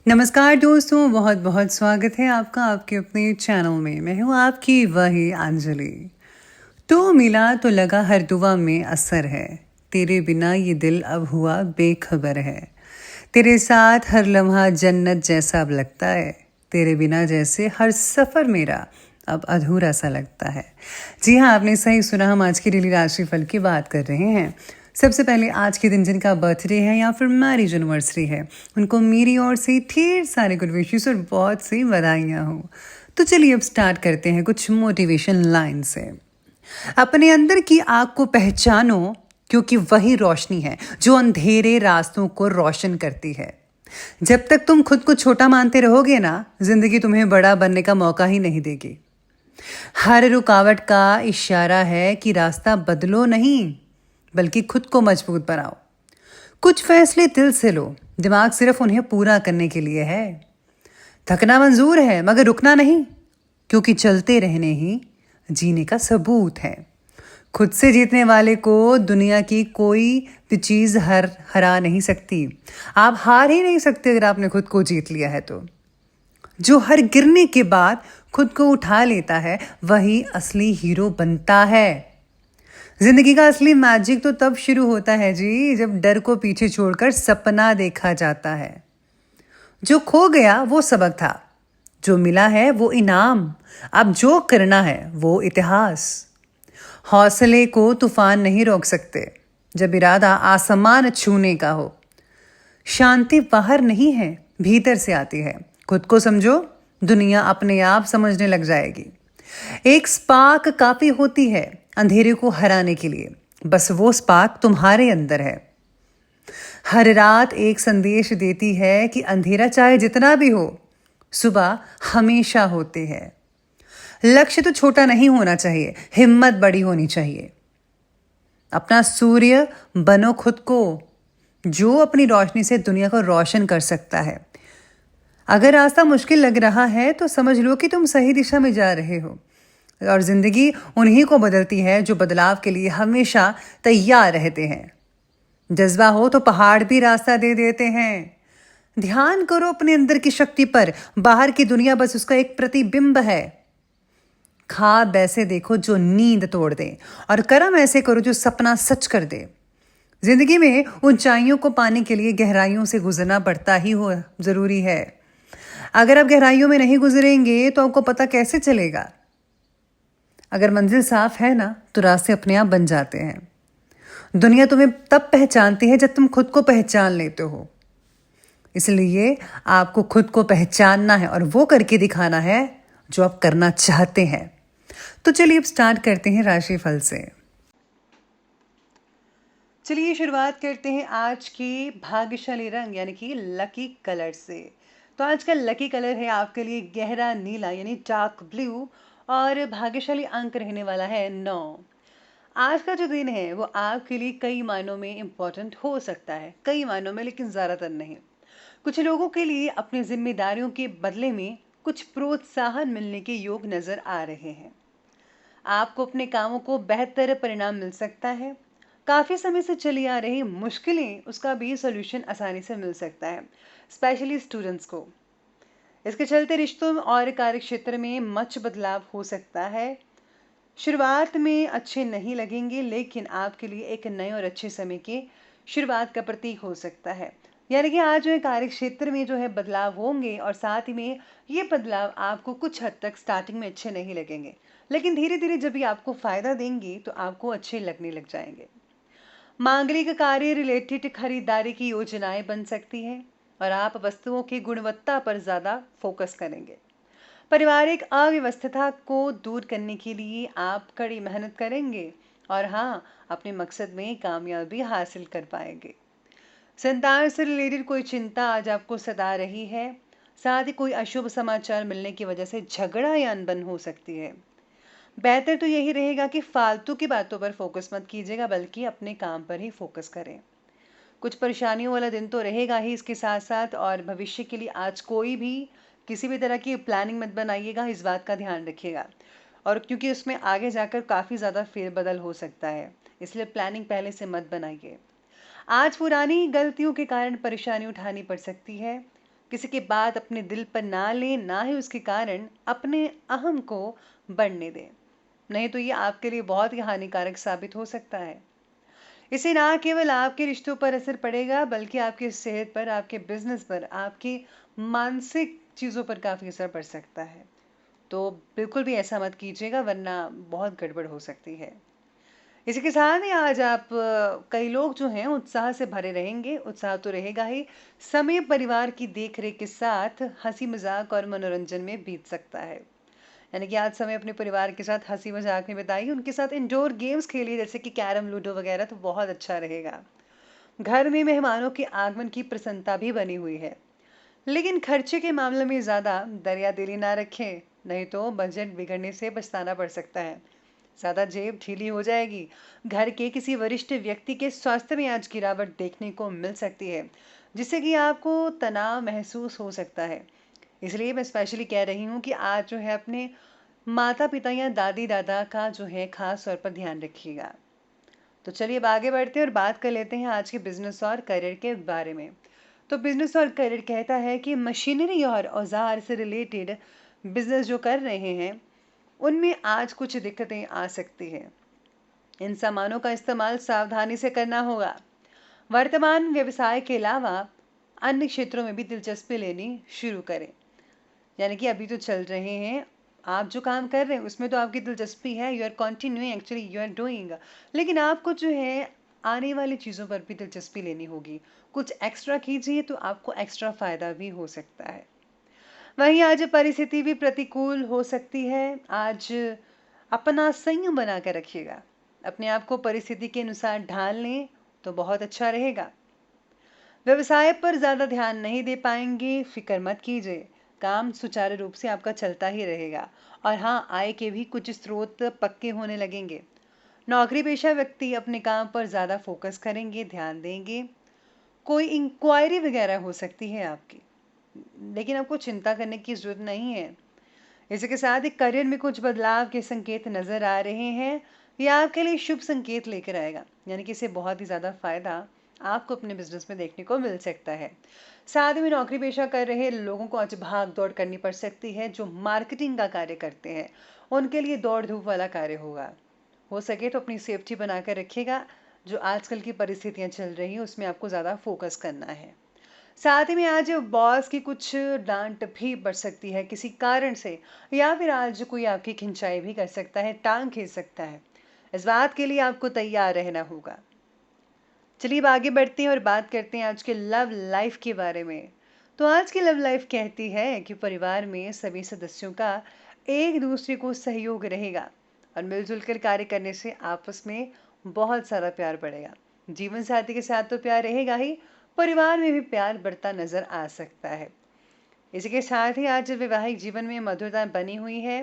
नमस्कार दोस्तों, बहुत बहुत स्वागत है आपका आपके अपने चैनल में। मैं हूँ आपकी वही अंजलि। तो मिला तो लगा हर दुआ में असर है, तेरे बिना ये दिल अब हुआ बेखबर है। तेरे साथ हर लम्हा जन्नत जैसा अब लगता है, तेरे बिना जैसे हर सफ़र मेरा अब अधूरा सा लगता है। जी हाँ, आपने सही सुना, हम आज की डेली राशिफल की बात कर रहे हैं। सबसे पहले आज के दिन जिनका बर्थडे है या फिर मैरिज एनिवर्सरी है, उनको मेरी ओर से ढेर सारे गुड विशेस और बहुत सी बधाइयाँ हो। तो चलिए अब स्टार्ट करते हैं कुछ मोटिवेशन लाइन से। अपने अंदर की आग को पहचानो, क्योंकि वही रोशनी है जो अंधेरे रास्तों को रोशन करती है। जब तक तुम खुद को छोटा मानते रहोगे ना, जिंदगी तुम्हें बड़ा बनने का मौका ही नहीं देगी। हर रुकावट का इशारा है कि रास्ता बदलो नहीं, बल्कि खुद को मजबूत बनाओ। कुछ फैसले दिल से लो, दिमाग सिर्फ उन्हें पूरा करने के लिए है। थकना मंजूर है मगर रुकना नहीं, क्योंकि चलते रहने ही जीने का सबूत है। खुद से जीतने वाले को दुनिया की कोई भी चीज़ हरा नहीं सकती। आप हार ही नहीं सकते अगर आपने खुद को जीत लिया है तो। जो हर गिरने के बाद खुद को उठा लेता है, वही असली हीरो बनता है। जिंदगी का असली मैजिक तो तब शुरू होता है जी, जब डर को पीछे छोड़कर सपना देखा जाता है। जो खो गया वो सबक था, जो मिला है वो इनाम, अब जो करना है वो इतिहास। हौसले को तूफान नहीं रोक सकते, जब इरादा आसमान छूने का हो। शांति बाहर नहीं है, भीतर से आती है। खुद को समझो, दुनिया अपने आप समझने लग जाएगी। एक स्पार्क काफी होती है अंधेरे को हराने के लिए, बस वो स्पार्क तुम्हारे अंदर है। हर रात एक संदेश देती है कि अंधेरा चाहे जितना भी हो, सुबह हमेशा होती है। लक्ष्य तो छोटा नहीं होना चाहिए, हिम्मत बड़ी होनी चाहिए। अपना सूर्य बनो खुद को, जो अपनी रोशनी से दुनिया को रोशन कर सकता है। अगर रास्ता मुश्किल लग रहा है तो समझ लो कि तुम सही दिशा में जा रहे हो, और जिंदगी उन्हीं को बदलती है जो बदलाव के लिए हमेशा तैयार रहते हैं। जज्बा हो तो पहाड़ भी रास्ता दे देते हैं। ध्यान करो अपने अंदर की शक्ति पर, बाहर की दुनिया बस उसका एक प्रतिबिंब है। ख्वाब ऐसे देखो जो नींद तोड़ दे, और कर्म ऐसे करो जो सपना सच कर दे। जिंदगी में ऊंचाइयों को पाने के लिए गहराइयों से गुजरना पड़ता ही हो जरूरी है। अगर आप गहराइयों में नहीं गुजरेंगे तो आपको पता कैसे चलेगा। अगर मंजिल साफ है ना, तो रास्ते अपने आप बन जाते हैं। दुनिया तुम्हें तब पहचानती है जब तुम खुद को पहचान लेते हो। इसलिए आपको खुद को पहचानना है और वो करके दिखाना है जो आप करना चाहते हैं। तो चलिए अब स्टार्ट करते हैं राशिफल से। चलिए शुरुआत करते हैं आज के भाग्यशाली रंग यानी कि लकी कलर से। तो आज का लकी कलर है आपके लिए गहरा नीला यानी डार्क ब्लू, और भाग्यशाली अंक रहने वाला है 9। आज का जो दिन है वो आपके लिए कई मायनों में इम्पोर्टेंट हो सकता है, कई मायनों में, लेकिन ज़्यादातर नहीं। कुछ लोगों के लिए अपनी जिम्मेदारियों के बदले में कुछ प्रोत्साहन मिलने के योग नजर आ रहे हैं। आपको अपने कामों को बेहतर परिणाम मिल सकता है। काफ़ी समय से चली आ रही मुश्किलें, उसका भी सॉल्यूशन आसानी से मिल सकता है, स्पेशली स्टूडेंट्स को। इसके चलते रिश्तों और कार्य क्षेत्र में मच बदलाव हो सकता है। शुरुआत में अच्छे नहीं लगेंगे, लेकिन आपके लिए एक नए और अच्छे समय की शुरुआत का प्रतीक हो सकता है। यानी कि आज जो है कार्य क्षेत्र में जो है बदलाव होंगे, और साथ ही में ये बदलाव आपको कुछ हद तक स्टार्टिंग में अच्छे नहीं लगेंगे, लेकिन धीरे धीरे जब ये आपको फायदा देंगे तो आपको अच्छे लगने लग जाएंगे। मांगलिक कार्य रिलेटेड खरीदारी की योजनाएं बन सकती हैं, और आप वस्तुओं की गुणवत्ता पर ज़्यादा फोकस करेंगे। पारिवारिक अव्यवस्था को दूर करने के लिए आप कड़ी मेहनत करेंगे, और हाँ, अपने मकसद में कामयाबी हासिल कर पाएंगे। संतान से रिलेटेड कोई चिंता आज आपको सता रही है, साथ ही कोई अशुभ समाचार मिलने की वजह से झगड़ा या अनबन हो सकती है। बेहतर तो यही रहेगा कि फालतू की बातों पर फोकस मत कीजिएगा, बल्कि अपने काम पर ही फोकस करें। कुछ परेशानियों वाला दिन तो रहेगा ही, इसके साथ साथ और भविष्य के लिए आज कोई भी किसी भी तरह की प्लानिंग मत बनाइएगा, इस बात का ध्यान रखिएगा। और क्योंकि उसमें आगे जाकर काफ़ी ज़्यादा फेरबदल हो सकता है, इसलिए प्लानिंग पहले से मत बनाइए। आज पुरानी गलतियों के कारण परेशानी उठानी पड़ सकती है। किसी की बात अपने दिल पर ना लें, ना ही उसके कारण अपने अहम को बढ़ने दें, नहीं तो ये आपके लिए बहुत ही हानिकारक साबित हो सकता है। इससे ना केवल आपके रिश्तों पर असर पड़ेगा, बल्कि आपकी सेहत पर, आपके बिजनेस पर, आपकी मानसिक चीज़ों पर काफ़ी असर पड़ सकता है। तो बिल्कुल भी ऐसा मत कीजिएगा, वरना बहुत गड़बड़ हो सकती है। इसी के साथ ही आज आप कई लोग जो हैं उत्साह से भरे रहेंगे। उत्साह तो रहेगा ही, समय परिवार की देख-रेख के साथ हँसी-मज़ाक और मनोरंजन में बीत सकता है। यानी कि आज समय अपने परिवार के साथ हँसी-मज़ाक में बिताइए, उनके साथ इंडोर गेम्स खेलिए जैसे कि कैरम, लूडो वगैरह, तो बहुत अच्छा रहेगा। घर में मेहमानों के आगमन की प्रसन्नता भी बनी हुई है। लेकिन खर्चे के मामले में ज़्यादा दरियादिली ना रखें, नहीं तो बजट बिगड़ने से पछताना पड़ सकता है। ज़्यादा जेब ढीली हो जाएगी। घर के किसी वरिष्ठ व्यक्ति के स्वास्थ्य में आज गिरावट देखने को मिल सकती है, जिससे कि आपको तनाव महसूस हो सकता है। इसलिए मैं स्पेशली कह रही हूँ कि आज जो है अपने माता-पिता या दादी-दादा का जो है ख़ास तौर पर ध्यान रखिएगा। तो चलिए अब आगे बढ़ते हैं और बात कर लेते हैं आज के बिज़नेस और करियर के बारे में। तो बिज़नेस और करियर कहता है कि मशीनरी और औज़ार से रिलेटेड बिज़नेस जो कर रहे हैं, उनमें आज कुछ दिक्कतें आ सकती हैं। इन सामानों का इस्तेमाल सावधानी से करना होगा। वर्तमान व्यवसाय के अलावा अन्य क्षेत्रों में भी दिलचस्पी लेनी शुरू करें। यानी कि अभी तो चल रहे हैं, आप जो काम कर रहे हैं उसमें तो आपकी दिलचस्पी है, you are continuing, actually you are doing, लेकिन आपको जो है आने वाली चीज़ों पर भी दिलचस्पी लेनी होगी। कुछ एक्स्ट्रा कीजिए तो आपको एक्स्ट्रा फ़ायदा भी हो सकता है। वहीं आज परिस्थिति भी प्रतिकूल हो सकती है। आज अपना संयम बना कर रखिएगा। अपने आप को परिस्थिति के अनुसार ढाल लें तो बहुत अच्छा रहेगा। व्यवसाय पर ज़्यादा ध्यान नहीं दे पाएंगे, फिक्र मत कीजिए। काम सुचारू रूप से आपका चलता ही रहेगा। और हाँ, आय के भी कुछ स्रोत पक्के होने लगेंगे। नौकरी पेशा व्यक्ति अपने काम पर ज़्यादा फोकस करेंगे, ध्यान देंगे। कोई इंक्वायरी वगैरह हो सकती है आपकी, लेकिन आपको चिंता करने की ज़रूरत नहीं है। इसी के साथ ही करियर में कुछ बदलाव के संकेत नज़र आ रहे हैं। ये आपके लिए शुभ संकेत लेकर आएगा, यानी कि इससे बहुत ही ज़्यादा फ़ायदा आपको अपने बिजनेस में देखने को मिल सकता है। साथ ही में नौकरी पेशा कर रहे लोगों को आज भाग दौड़ करनी पड़ सकती है। जो मार्केटिंग का कार्य करते हैं उनके लिए दौड़ धूप वाला कार्य होगा। हो सके तो अपनी सेफ्टी बनाकर रखिएगा। जो आजकल की परिस्थितियां चल रही हैं उसमें आपको ज़्यादा फोकस करना है। साथ ही में आज बॉस की कुछ डांट भी पड़ सकती है किसी कारण से, या फिर आज कोई आपकी खिंचाई भी कर सकता है, टांग खींच सकता है। इस बात के लिए आपको तैयार रहना होगा। चलिए अब आगे बढ़ते हैं और बात करते हैं आज के लव लाइफ के बारे में। तो आज की लव लाइफ कहती है कि परिवार में सभी सदस्यों का एक दूसरे को सहयोग रहेगा और मिलजुल कर कार्य करने से आपस में बहुत सारा प्यार बढ़ेगा। जीवन साथी के साथ तो प्यार रहेगा ही, परिवार में भी प्यार बढ़ता नजर आ सकता है। इसी के साथ ही आज वैवाहिक जीवन में मधुरता बनी हुई है।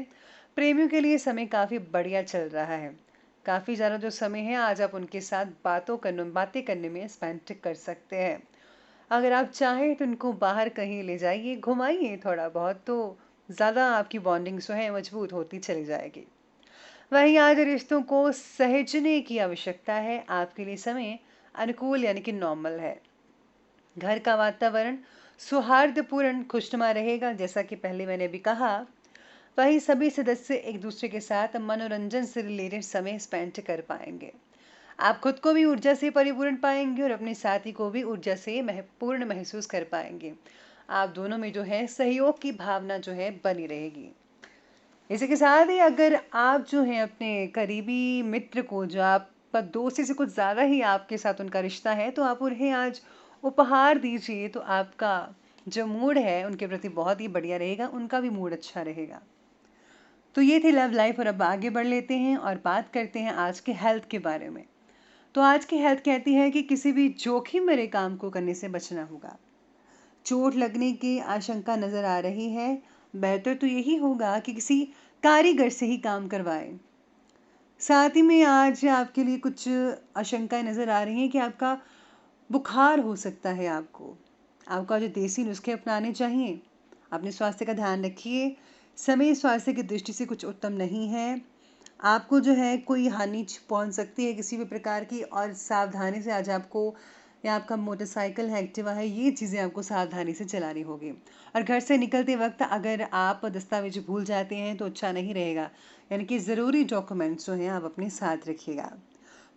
प्रेमियों के लिए समय काफ़ी बढ़िया चल रहा है। काफ़ी ज़्यादा जो समय है आज आप उनके साथ बातें करने में स्पेंड कर सकते हैं। अगर आप चाहें तो उनको बाहर कहीं ले जाइए, घुमाइए थोड़ा बहुत, तो ज़्यादा आपकी बॉन्डिंग जो है मजबूत होती चली जाएगी। वहीं आज रिश्तों को सहेजने की आवश्यकता है। आपके लिए समय अनुकूल यानी कि नॉर्मल है। घर का वातावरण सौहार्दपूर्ण खुशनुमा रहेगा, जैसा कि पहले मैंने भी कहा। वहीं सभी सदस्य एक दूसरे के साथ मनोरंजन से रिलेटेड समय स्पेंड कर पाएंगे। आप खुद को भी ऊर्जा से परिपूर्ण पाएंगे और अपने साथी को भी ऊर्जा से पूर्ण महसूस कर पाएंगे। आप दोनों में जो है सहयोग की भावना जो है बनी रहेगी। इसी के साथ ही अगर आप जो है अपने करीबी मित्र को, जो आपका दोस्ती से कुछ ज़्यादा ही आपके साथ उनका रिश्ता है, तो आप उन्हें आज उपहार दीजिए तो आपका जो मूड है उनके प्रति बहुत ही बढ़िया रहेगा, उनका भी मूड अच्छा रहेगा। तो ये थी लव लाइफ और अब आगे बढ़ लेते हैं और बात करते हैं आज के हेल्थ के बारे में। तो आज की हेल्थ कहती है कि किसी भी जोखिम भरे काम को करने से बचना होगा। चोट लगने की आशंका नजर आ रही है। बेहतर तो यही होगा कि किसी कारीगर से ही काम करवाएं। साथ ही में आज आपके लिए कुछ आशंकाएं नजर आ रही हैं कि आपका बुखार हो सकता है। आपका जो देसी नुस्खे अपनाने चाहिए। अपने स्वास्थ्य का ध्यान रखिए। समय स्वास्थ्य की दृष्टि से कुछ उत्तम नहीं है। आपको जो है कोई हानि पहुंच सकती है किसी भी प्रकार की, और सावधानी से आज आपको या आपका मोटरसाइकिल है, एक्टिवा है, ये चीज़ें आपको सावधानी से चलानी होगी। और घर से निकलते वक्त अगर आप दस्तावेज भूल जाते हैं तो अच्छा नहीं रहेगा, यानी कि ज़रूरी डॉक्यूमेंट्स जो हैं आप अपने साथ रखिएगा।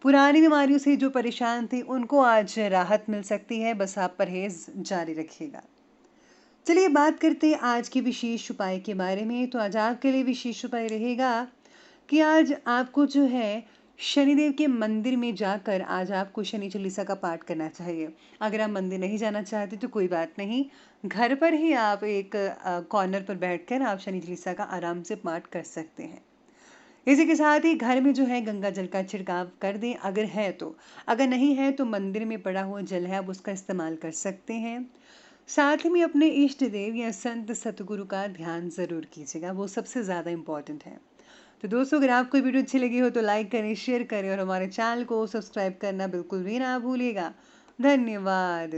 पुरानी बीमारियों से जो परेशान थे उनको आज राहत मिल सकती है, बस आप परहेज़ जारी रखिएगा। चलिए बात करते हैं आज के विशेष उपाय के बारे में। तो आज आपके लिए विशेष उपाय रहेगा कि आज आपको जो है शनिदेव के मंदिर में जाकर आज आपको शनि चालीसा का पाठ करना चाहिए। अगर आप मंदिर नहीं जाना चाहते तो कोई बात नहीं, घर पर ही आप एक कॉर्नर पर बैठकर आप शनि चालीसा का आराम से पाठ कर सकते हैं। इसी के साथ ही घर में जो है गंगा जल का छिड़काव कर दें अगर है तो। अगर नहीं है तो मंदिर में पड़ा हुआ जल है आप उसका इस्तेमाल कर सकते हैं। साथ ही में अपने इष्ट देव या संत सतगुरु का ध्यान ज़रूर कीजिएगा, वो सबसे ज़्यादा इम्पॉर्टेंट है। तो दोस्तों, अगर आपको ये वीडियो अच्छी लगी हो तो लाइक करें, शेयर करें और हमारे चैनल को सब्सक्राइब करना बिल्कुल भी ना भूलिएगा। धन्यवाद।